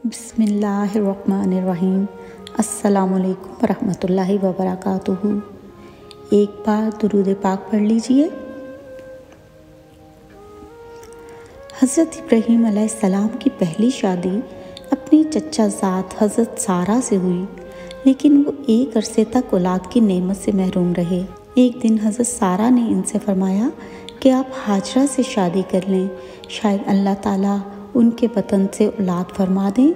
بسم اللہ الرحمن الرحیم۔ السلام علیکم ورحمۃ اللہ وبرکاتہ۔ ایک بار درود پاک پڑھ لیجئے۔ حضرت ابراہیم علیہ السلام کی پہلی شادی اپنی چچا زاد حضرت سارہ سے ہوئی، لیکن وہ ایک عرصے تک اولاد کی نعمت سے محروم رہے۔ ایک دن حضرت سارہ نے ان سے فرمایا کہ آپ ہاجرہ سے شادی کر لیں، شاید اللہ تعالیٰ ان کے وطن سے اولاد فرما دیں۔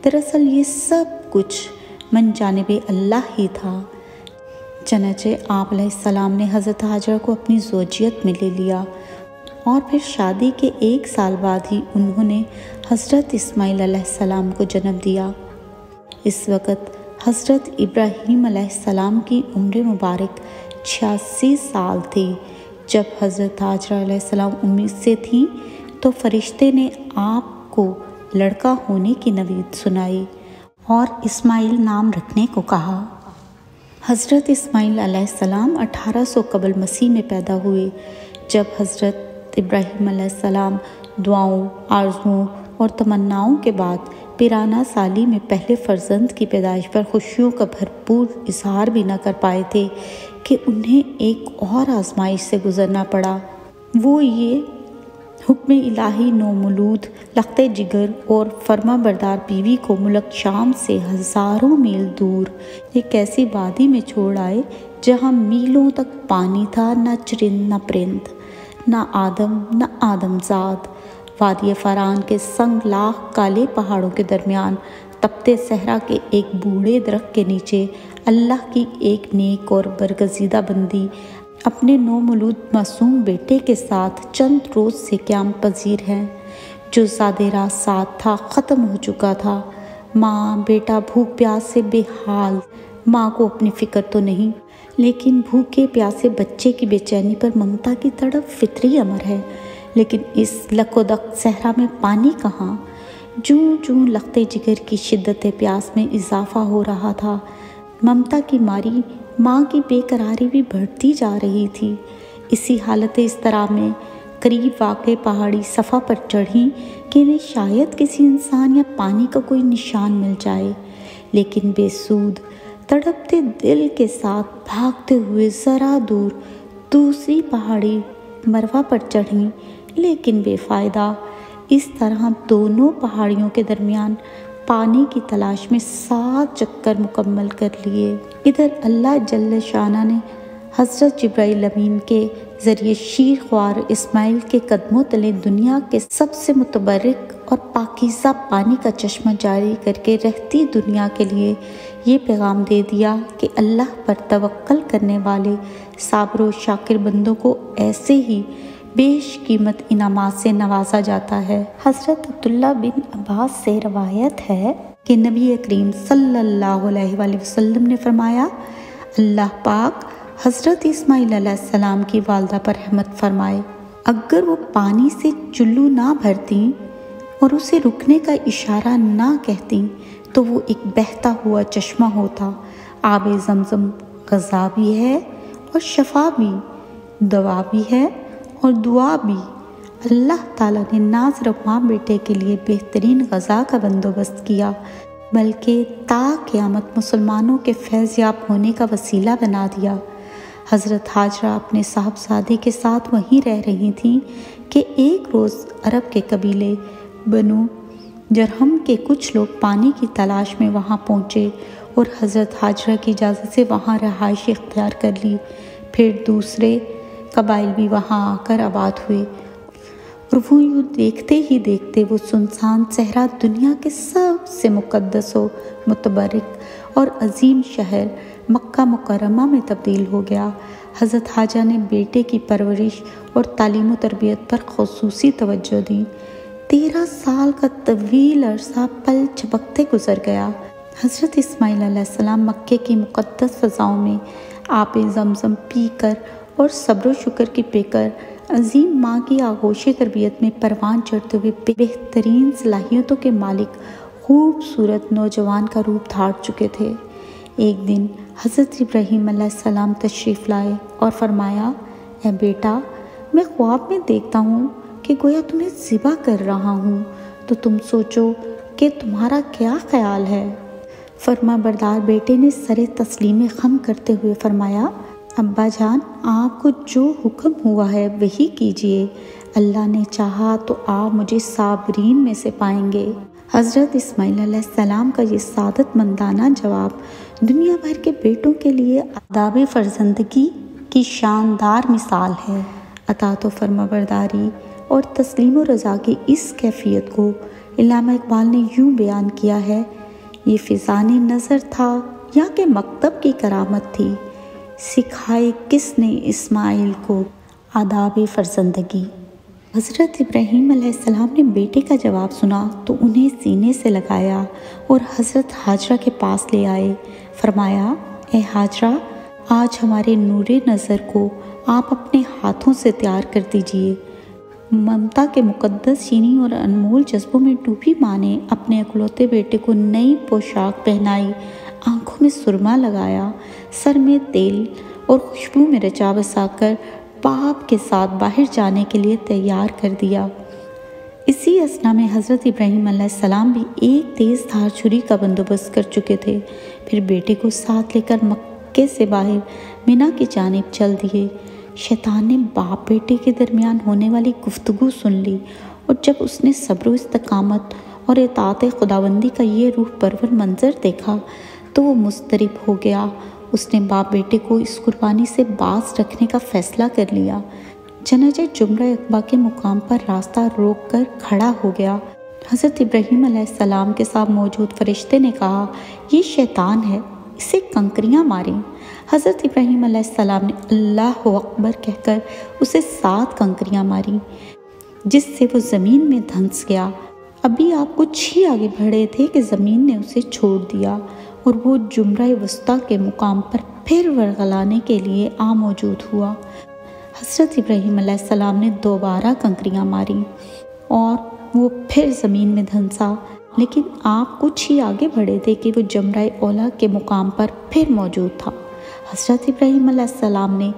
دراصل یہ سب کچھ من جانب اللہ ہی تھا۔ چنانچہ آپ علیہ السلام نے حضرت ہاجرہ کو اپنی زوجیت میں لے لیا اور پھر شادی کے 1 سال بعد ہی انہوں نے حضرت اسماعیل علیہ السلام کو جنم دیا۔ اس وقت حضرت ابراہیم علیہ السلام کی عمر مبارک 86 سال تھی۔ جب حضرت ہاجرہ علیہ السلام امید سے تھیں تو فرشتے نے آپ کو لڑکا ہونے کی نوید سنائی اور اسماعیل نام رکھنے کو کہا۔ حضرت اسماعیل علیہ السلام 1800 قبل مسیح میں پیدا ہوئے۔ جب حضرت ابراہیم علیہ السلام دعاؤں، آرزوؤں اور تمناؤں کے بعد پیرانہ سالی میں پہلے فرزند کی پیدائش پر خوشیوں کا بھرپور اظہار بھی نہ کر پائے تھے کہ انہیں ایک اور آزمائش سے گزرنا پڑا۔ وہ یہ حکم الہی نومولود لخت جگر اور فرما بردار بیوی کو ملک شام سے ہزاروں میل دور ایک ایسی وادی میں چھوڑ آئے جہاں میلوں تک پانی تھا، نہ چرند نہ پرند، نہ آدم نہ آدم زاد۔ وادی فران کے سنگ لاخ کالے پہاڑوں کے درمیان تپتے صحرا کے ایک بوڑھے درخت کے نیچے اللہ کی ایک نیک اور برگزیدہ بندی اپنے نومولود معصوم بیٹے کے ساتھ چند روز سے قیام پذیر ہے۔ جو زاد راہ ساتھ تھا ختم ہو چکا تھا۔ ماں بیٹا بھوک پیاس سے بے حال۔ ماں کو اپنی فکر تو نہیں، لیکن بھوکے پیاسے بچے کی بے چینی پر ممتا کی تڑپ فطری امر ہے۔ لیکن اس لک و دک صحرا میں پانی کہاں؟ جوں جوں لخت جگر کی شدت پیاس میں اضافہ ہو رہا تھا، ممتا کی ماری ماں کی بے قراری بھی بڑھتی جا رہی تھی۔ اسی حالت اضطراب میں قریب واقع پہاڑی صفا پر چڑھی کہ انہیں شاید کسی انسان یا پانی کا کوئی نشان مل جائے، لیکن بے سود تڑپتے دل کے ساتھ بھاگتے ہوئے ذرا دور دوسری پہاڑی مروا پر چڑھیں، لیکن بے فائدہ۔ اس طرح دونوں پہاڑیوں کے درمیان پانی کی تلاش میں 7 چکر مکمل کر لیے۔ ادھر اللہ جل شانہ نے حضرت جبرائیل امین کے ذریعے شیر خوار اسماعیل کے قدموں تلے دنیا کے سب سے متبرک اور پاکیزہ پانی کا چشمہ جاری کر کے رہتی دنیا کے لیے یہ پیغام دے دیا کہ اللہ پر توکل کرنے والے صابر و شاکر بندوں کو ایسے ہی بیش قیمت انعامات سے نوازا جاتا ہے۔ حضرت عبداللہ بن عباس سے روایت ہے کہ نبی کریم صلی اللہ علیہ وآلہ وسلم نے فرمایا، اللہ پاک حضرت اسماعیل علیہ السلام کی والدہ پر رحمت فرمائے، اگر وہ پانی سے چلو نہ بھرتیں اور اسے رکنے کا اشارہ نہ کہتیں تو وہ ایک بہتا ہوا چشمہ ہوتا۔ آب زمزم غذا بھی ہے اور شفا بھی، دوا بھی ہے اور دعا بھی۔ اللہ تعالیٰ نے نہ صرف ماں بیٹے کے لیے بہترین غذا کا بندوبست کیا بلکہ تا قیامت مسلمانوں کے فیض یاب ہونے کا وسیلہ بنا دیا۔ حضرت ہاجرہ اپنے صاحبزادے کے ساتھ وہیں رہ رہی تھیں کہ ایک روز عرب کے قبیلے بنو جرہم کے کچھ لوگ پانی کی تلاش میں وہاں پہنچے اور حضرت ہاجرہ کی اجازت سے وہاں رہائش اختیار کر لی۔ پھر دوسرے قبائل بھی وہاں آ کر آباد ہوئے اور وہ یوں دیکھتے ہی دیکھتے وہ سنسان صحرا دنیا کے سب سے مقدس و متبرک اور عظیم شہر مکہ مکرمہ میں تبدیل ہو گیا۔ حضرت ہاجرہ نے بیٹے کی پرورش اور تعلیم و تربیت پر خصوصی توجہ دی۔ 13 سال کا طویل عرصہ پل جھپکتے گزر گیا۔ حضرت اسماعیل علیہ السلام مکے کی مقدس فضاؤں میں آب زمزم پی کر اور صبر و شکر کی پے کر عظیم ماں کی آغوش تربیت میں پروان چڑھتے ہوئے بہترین صلاحیتوں کے مالک خوبصورت نوجوان کا روپ دھار چکے تھے۔ ایک دن حضرت ابراہیم علیہ السلام تشریف لائے اور فرمایا، اے بیٹا، میں خواب میں دیکھتا ہوں کہ گویا تمہیں ذبح کر رہا ہوں، تو تم سوچو کہ تمہارا کیا خیال ہے؟ فرما بردار بیٹے نے سر تسلیم خم کرتے ہوئے فرمایا، ابا جان، آپ کو جو حکم ہوا ہے وہی کیجیے، اللہ نے چاہا تو آپ مجھے صابرین میں سے پائیں گے۔ حضرت اسماعیل علیہ السلام کا یہ سعادت مندانہ جواب دنیا بھر کے بیٹوں کے لیے آداب فرزندگی کی شاندار مثال ہے۔ اطاعت و فرما برداری اور تسلیم و رضا کی اس کیفیت کو علامہ اقبال نے یوں بیان کیا ہے، یہ فیضان نظر تھا یا کہ مکتب کی کرامت تھی، سکھائے کس نے اسماعیل کو آداب فرزندگی۔ حضرت ابراہیم علیہ السلام نے بیٹے کا جواب سنا تو انہیں سینے سے لگایا اور حضرت حاجرہ کے پاس لے آئے۔ فرمایا، اے حاجرہ، آج ہمارے نور نظر کو آپ اپنے ہاتھوں سے تیار کر دیجئے۔ ممتا کے مقدس چینی اور انمول جذبوں میں ڈوبی ماں نے اپنے اکلوتے بیٹے کو نئی پوشاک پہنائی، آنکھوں میں سرما لگایا، سر میں تیل اور خوشبو میں رچا بسا کر باپ کے ساتھ باہر جانے کے لیے تیار کر دیا۔ اسی اثنا میں حضرت ابراہیم علیہ السلام بھی ایک تیز دھار چھری کا بندوبست کر چکے تھے، پھر بیٹے کو ساتھ لے کر مکے سے باہر مینا کی جانب چل دیے۔ شیطان نے باپ بیٹے کے درمیان ہونے والی گفتگو سن لی، اور جب اس نے صبر و استقامت اور اطاعت خداوندی کا یہ روح پرور منظر دیکھا تو وہ مضطرب ہو گیا۔ اس نے باپ بیٹے کو اس قربانی سے باز رکھنے کا فیصلہ کر لیا۔ چنانچہ جمرہ عقبہ کے مقام پر راستہ روک کر کھڑا ہو گیا۔ حضرت ابراہیم علیہ السلام کے ساتھ موجود فرشتے نے کہا، یہ شیطان ہے، اسے کنکریاں ماریں۔ حضرت ابراہیم علیہ السلام نے اللہ اکبر کہہ کر اسے 7 کنکریاں ماری، جس سے وہ زمین میں دھنس گیا۔ ابھی آپ کچھ ہی آگے بڑھے تھے کہ زمین نے اسے چھوڑ دیا اور وہ جمرہ وسطیٰ کے مقام پر پھر ورغلانے کے لیے موجود ہوا۔ حضرت ابراہیم علیہ السلام نے دوبارہ کنکریاں ماری اور وہ پھر زمین میں دھنسا، لیکن آپ کچھ ہی آگے بڑھے تھے کہ وہ جمرہ اولا کے مقام پر پھر موجود تھا۔ حضرت ابراہیم علیہ السلام نے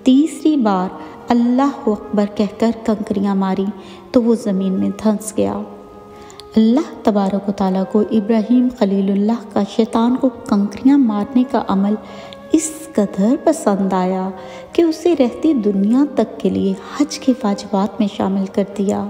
تیسری بار اللہ اکبر کہہ کر کنکریاں ماری تو وہ زمین میں دھنس گیا۔ اللہ تبارک و تعالیٰ کو ابراہیم خلیل اللہ کا شیطان کو کنکریاں مارنے کا عمل اس قدر پسند آیا کہ اسے رہتی دنیا تک کے لیے حج کے واجبات میں شامل کر دیا۔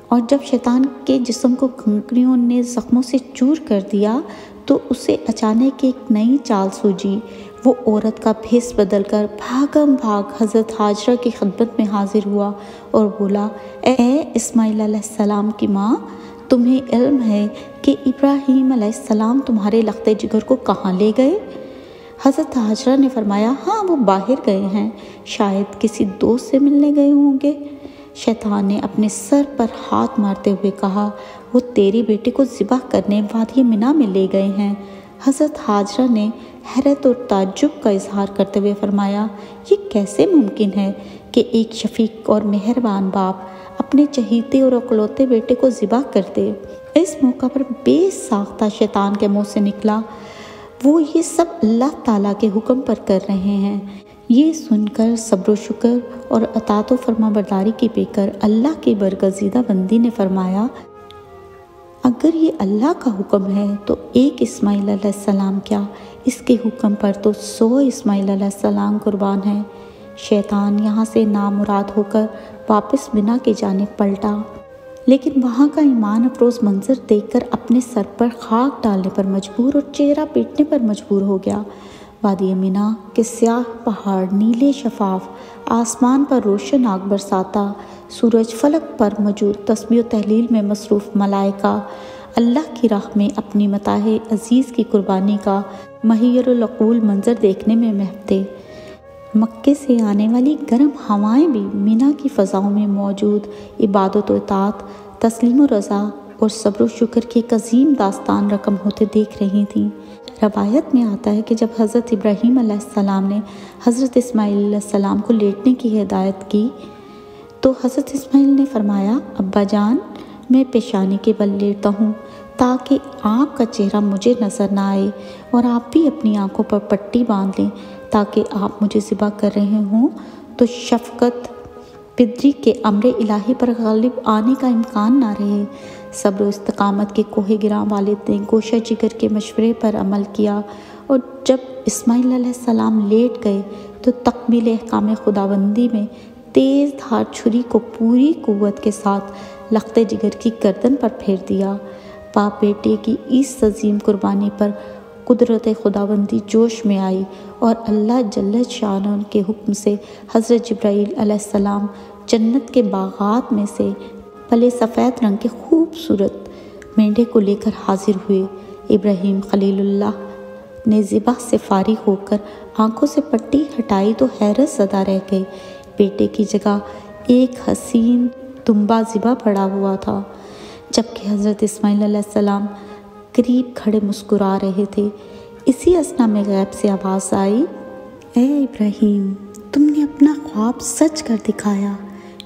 اور جب شیطان کے جسم کو کنکریوں نے زخموں سے چور کر دیا تو اسے اچانک ایک نئی چال سوجی۔ وہ عورت کا بھیس بدل کر بھاگم بھاگ حضرت حاجرہ کی خدمت میں حاضر ہوا اور بولا، اے اسماعیل علیہ السلام کی ماں، تمہیں علم ہے کہ ابراہیم علیہ السلام تمہارے لخت جگر کو کہاں لے گئے؟ حضرت حاجرہ نے فرمایا، ہاں وہ باہر گئے ہیں، شاید کسی دوست سے ملنے گئے ہوں گے۔ شیطان نے اپنے سر پر ہاتھ مارتے ہوئے کہا، وہ تیرے بیٹے کو ذبح کرنے وادی مینا میں لے گئے ہیں۔ حضرت حاجرہ نے حیرت اور تعجب کا اظہار کرتے ہوئے فرمایا، یہ کیسے ممکن ہے کہ ایک شفیق اور مہربان باپ اپنے چہیتے اور اکلوتے بیٹے کو ذبح کر دے؟ اس موقع پر بے ساختہ شیطان کے منہ سے نکلا، وہ یہ سب اللہ تعالیٰ کے حکم پر کر رہے ہیں۔ یہ سن کر صبر و شکر اور اطاعت و فرما برداری کی پے کر اللہ کی برگزیدہ بندی نے فرمایا، اگر یہ اللہ کا حکم ہے تو ایک اسماعیل علیہ السلام کیا، اس کے حکم پر تو 100 اسماعیل علیہ السلام قربان ہیں۔ شیطان یہاں سے نامراد ہو کر واپس مینا کی جانب پلٹا، لیکن وہاں کا ایمان افروز منظر دیکھ کر اپنے سر پر خاک ڈالنے پر مجبور اور چہرہ پیٹنے پر مجبور ہو گیا۔ وادی مینا کے سیاہ پہاڑ نیلے شفاف، آسمان پر روشن آگ برساتا، سورج فلک پر موجود تسبیح و تہلیل میں مصروف ملائکہ، اللہ کی راہ میں اپنی متاع عزیز کی قربانی کا محیر العقول منظر دیکھنے میں محو تھے۔ مکے سے آنے والی گرم ہوائیں بھی مینا کی فضاؤں میں موجود عبادت و اطاعت، تسلیم و رضا اور صبر و شکر کی ایک عظیم داستان رقم ہوتے دیکھ رہی تھیں۔ روایت میں آتا ہے کہ جب حضرت ابراہیم علیہ السلام نے حضرت اسماعیل علیہ السلام کو لیٹنے کی ہدایت کی تو حضرت اسماعیل نے فرمایا، ابا جان، میں پیشانی کے بل لیٹتا ہوں تاکہ آپ کا چہرہ مجھے نظر نہ آئے، اور آپ بھی اپنی آنکھوں پر پٹی باندھ لیں تاکہ آپ مجھے ذبح کر رہے ہوں تو شفقت پدری کے امر الہی پر غالب آنے کا امکان نہ رہے۔ صبر و استقامت کے کوہ گراں والد نے گوشہ جگر کے مشورے پر عمل کیا، اور جب اسماعیل علیہ السلام لیٹ گئے تو تکمیل احکام خداوندی میں تیز دھار چھری کو پوری قوت کے ساتھ لخت جگر کی گردن پر پھیر دیا۔ باپ بیٹے کی اس عظیم قربانی پر قدرت خداوندی جوش میں آئی، اور اللہ جل شانہ کے حکم سے حضرت جبرائیل علیہ السلام جنت کے باغات میں سے پلے سفید رنگ کے خوبصورت مینڈے کو لے کر حاضر ہوئے۔ ابراہیم خلیل اللہ نے ذبح سے فارغ ہو کر آنکھوں سے پٹی ہٹائی تو حیرت زدہ رہ گئے۔ بیٹے کی جگہ ایک حسین دمبا ذبح پڑا ہوا تھا، جبکہ حضرت اسماعیل علیہ السلام قریب کھڑے مسکرا رہے تھے۔ اسی اثنا میں غیب سے آواز آئی، اے ابراہیم، تم نے اپنا خواب سچ کر دکھایا۔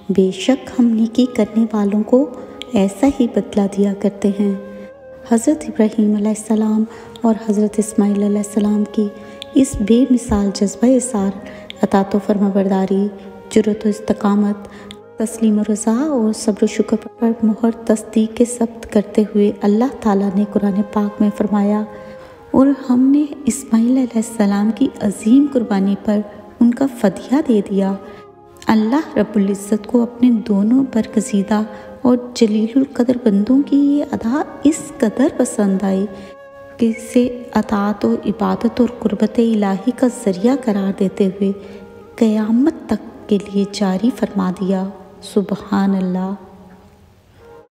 بے شک ہم نیکی کرنے والوں کو ایسا ہی بدلہ دیا کرتے ہیں۔ حضرت ابراہیم علیہ السلام اور حضرت اسماعیل علیہ السلام کی اس بے مثال جذبہ اثار، اطاعت و فرمانبرداری، جرأت و استقامت، تسلیم و رضا اور صبر و شکر پر مہر تصدیق کے ثبت کرتے ہوئے اللہ تعالیٰ نے قرآن پاک میں فرمایا، اور ہم نے اسماعیل علیہ السلام کی عظیم قربانی پر ان کا فدیہ دے دیا۔ اللہ رب العزت کو اپنے دونوں برگزیدہ اور جلیل القدر بندوں کی یہ ادا اس قدر پسند آئی کہ اسے اطاعت و عبادت اور قربت الہی کا ذریعہ قرار دیتے ہوئے قیامت تک کے لیے جاری فرما دیا۔ سبحان اللہ۔